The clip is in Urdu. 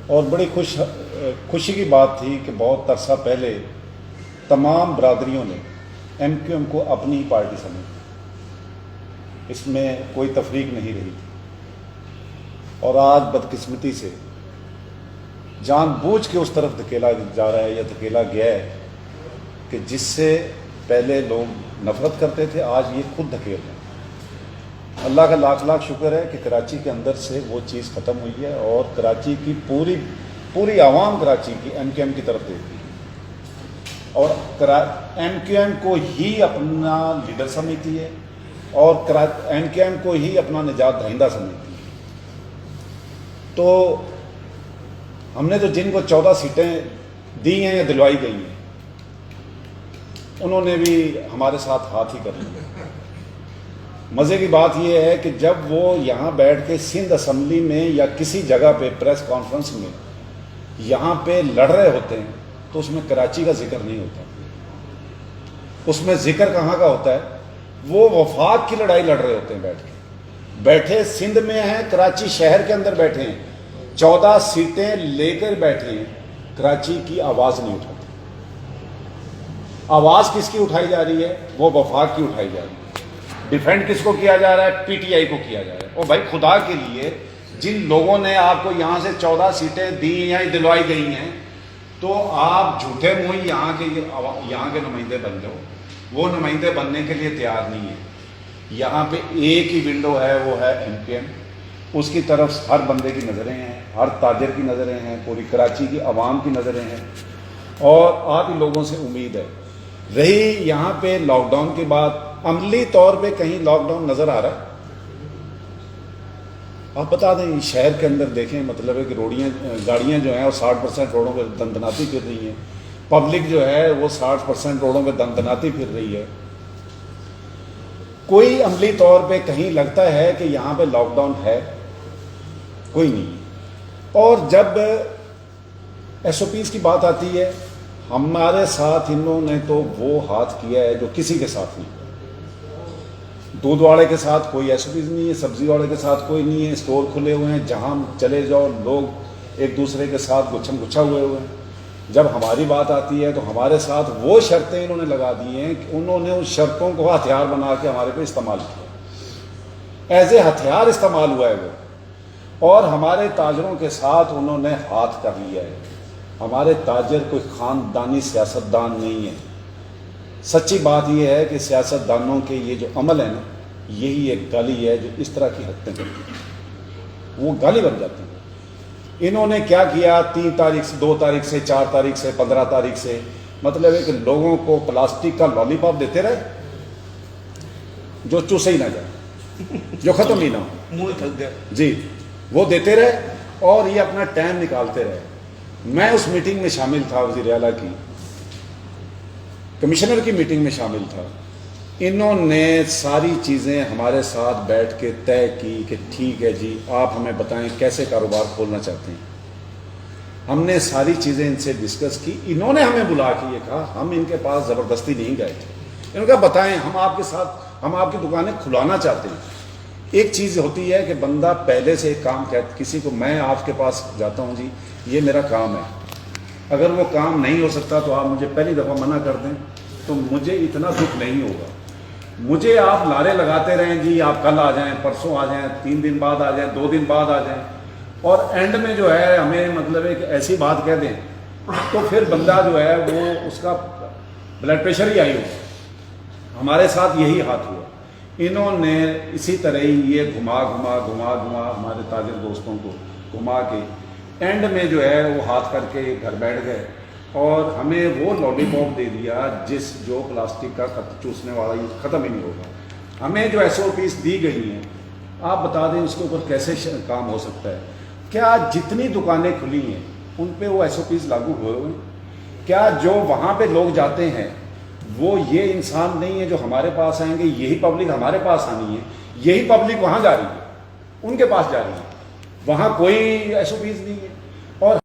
اور بڑی خوشی کی بات تھی کہ بہت عرصہ پہلے تمام برادریوں نے ایم کیو ایم کو اپنی ہی پارٹی سمجھی، اس میں کوئی تفریق نہیں رہی تھی، اور آج بدقسمتی سے جان بوجھ کے اس طرف دھکیلا جا رہا ہے یا دھکیلا گیا ہے کہ جس سے پہلے لوگ نفرت کرتے تھے، آج یہ خود دھکیل رہے ہیں۔ اللہ کا لاکھ لاکھ شکر ہے کہ کراچی کے اندر سے وہ چیز ختم ہوئی ہے، اور کراچی کی پوری عوام کراچی کی ایم کیو ایم کی طرف دیکھتی ہے، اور ایم کیو ایم کو ہی اپنا لیڈر سمجھتی ہے، اور ایم کیو ایم کو ہی اپنا نجات دہندہ سمجھتی ہے۔ تو ہم نے تو جن کو 14 سیٹیں دی ہیں یا دلوائی گئی ہیں، انہوں نے بھی ہمارے ساتھ ہاتھ ہی کر لیا۔ مزے کی بات یہ ہے کہ جب وہ یہاں بیٹھ کے سندھ اسمبلی میں یا کسی جگہ پہ پریس کانفرنس میں یہاں پہ لڑ رہے ہوتے ہیں تو اس میں کراچی کا ذکر نہیں ہوتا، اس میں ذکر کہاں کا ہوتا ہے؟ وہ وفاق کی لڑائی لڑ رہے ہوتے ہیں، بیٹھے سندھ میں ہیں، کراچی شہر کے اندر بیٹھے ہیں، 14 سیٹیں لے کر بیٹھے ہیں، کراچی کی آواز نہیں اٹھاتے۔ آواز کس کی اٹھائی جا رہی ہے؟ وہ وفاق کی اٹھائی جا رہی ہے۔ ڈیفینڈ کس کو کیا جا رہا ہے؟ پی ٹی آئی کو کیا جا رہا ہے۔ اور بھائی خدا کے لیے، جن لوگوں نے آپ کو یہاں سے 14 سیٹیں دی یا دلوائی گئی ہیں، تو آپ جھوٹے منہ یہاں کے نمائندے بن جاؤ۔ وہ نمائندے بننے کے لیے تیار نہیں ہے۔ یہاں پہ ایک ہی ونڈو ہے، وہ ہے ایم کیو ایم، اس کی طرف ہر بندے کی نظریں ہیں، ہر تاجر کی نظریں ہیں، پوری کراچی کی عوام کی نظریں ہیں، اور آپ ہی لوگوں سے امید ہے۔ رہی یہاں پہ لاک ڈاؤن کی بات، عملی طور پہ کہیں لاک ڈاؤن نظر آ رہا ہے؟ آپ بتا دیں، شہر کے اندر دیکھیں، مطلب ہے کہ گاڑیاں جو ہیں وہ 60% روڈوں پہ دندناتی پھر رہی ہیں، پبلک جو ہے وہ 60% روڈوں پہ دندناتی پھر رہی ہے۔ کوئی عملی طور پہ کہیں لگتا ہے کہ یہاں پہ لاک ڈاؤن ہے؟ کوئی نہیں۔ اور جب ایس او پیز کی بات آتی ہے، ہمارے ساتھ انہوں نے تو وہ ہاتھ کیا ہے جو کسی کے ساتھ نہیں۔ دودھ والے کے ساتھ کوئی ایس او پیز نہیں ہے، سبزی والے کے ساتھ کوئی نہیں ہے، اسٹور کھلے ہوئے ہیں، جہاں چلے جاؤ لوگ ایک دوسرے کے ساتھ گچھم گچھا ہوئے ہیں۔ جب ہماری بات آتی ہے تو ہمارے ساتھ وہ شرطیں انہوں نے لگا دی ہیں کہ انہوں نے اس شرطوں کو ہتھیار بنا کے ہمارے پہ استعمال کیا، ایز اے ہتھیار استعمال ہوا ہے وہ، اور ہمارے تاجروں کے ساتھ انہوں نے ہاتھ کر لیا ہے۔ ہمارے تاجر کوئی خاندانی سیاستدان نہیں ہے۔ سچی بات یہ ہے کہ سیاستدانوں کے یہ جو عمل ہے نا، یہی ایک گالی ہے جو اس طرح کی حرکتیں کرتی ہے، وہ گالی بن جاتی ہے۔ انہوں نے کیا کیا؟ 3 تاریخ سے، 2 تاریخ سے، 4 تاریخ سے، 15 تاریخ سے، مطلب ہے کہ لوگوں کو پلاسٹک کا لالی پاپ دیتے رہے جو چوسے ہی نہ جائے، جو ختم ہی نہ ہو، منہ تھک گیا جی وہ دیتے رہے، اور یہ اپنا ٹائم نکالتے رہے۔ میں اس میٹنگ میں شامل تھا، وزیر اعلیٰ کی کمشنر کی میٹنگ میں شامل تھا۔ انہوں نے ساری چیزیں ہمارے ساتھ بیٹھ کے طے کی کہ ٹھیک ہے جی، آپ ہمیں بتائیں کیسے کاروبار کھولنا چاہتے ہیں۔ ہم نے ساری چیزیں ان سے ڈسکس کی۔ انہوں نے ہمیں بلا کے یہ کہا، ہم ان کے پاس زبردستی نہیں گئے تھے۔ انہوں نے کہا بتائیں، ہم آپ کے ساتھ، ہم آپ کی دکانیں کھلانا چاہتے ہیں۔ ایک چیز ہوتی ہے کہ بندہ پہلے سے ایک کام کہتا، کسی کو میں آپ کے پاس جاتا ہوں، جی یہ میرا کام ہے، اگر وہ کام نہیں ہو سکتا تو آپ مجھے پہلی دفعہ منع کر دیں تو مجھے اتنا دکھ نہیں ہوگا۔ مجھے آپ لارے لگاتے رہیں، جی آپ کل آ جائیں، پرسوں آ جائیں، 3 دن بعد آ جائیں، 2 دن بعد آ جائیں، اور اینڈ میں جو ہے ہمیں مطلب ایک ایسی بات کہہ دیں تو پھر بندہ جو ہے وہ اس کا بلڈ پریشر ہی آئی ہو۔ ہمارے ساتھ یہی ہاتھ ہوا۔ انہوں نے اسی طرح ہی یہ گھما ہمارے تاجر دوستوں کو گھما کے اینڈ میں جو ہے وہ ہاتھ کر کے گھر بیٹھ گئے، اور ہمیں وہ لالی پاپ دے دیا جو پلاسٹک کا چوسنے والا یہ ختم ہی نہیں ہوگا۔ ہمیں جو ایس او پیز دی گئی ہیں، آپ بتا دیں اس کے اوپر کیسے کام ہو سکتا ہے؟ کیا جتنی دکانیں کھلی ہیں ان پہ وہ ایس او پیز لاگو ہوئے ہوئے ہیں؟ کیا جو وہاں پہ لوگ جاتے ہیں وہ یہ انسان نہیں ہے جو ہمارے پاس آئیں گے؟ یہی پبلک ہمارے پاس آنی ہے، یہی پبلک وہاں جا رہی ہے، ان کے پاس جا رہی ہے، وہاں کوئی ایس او پیز نہیں ہے۔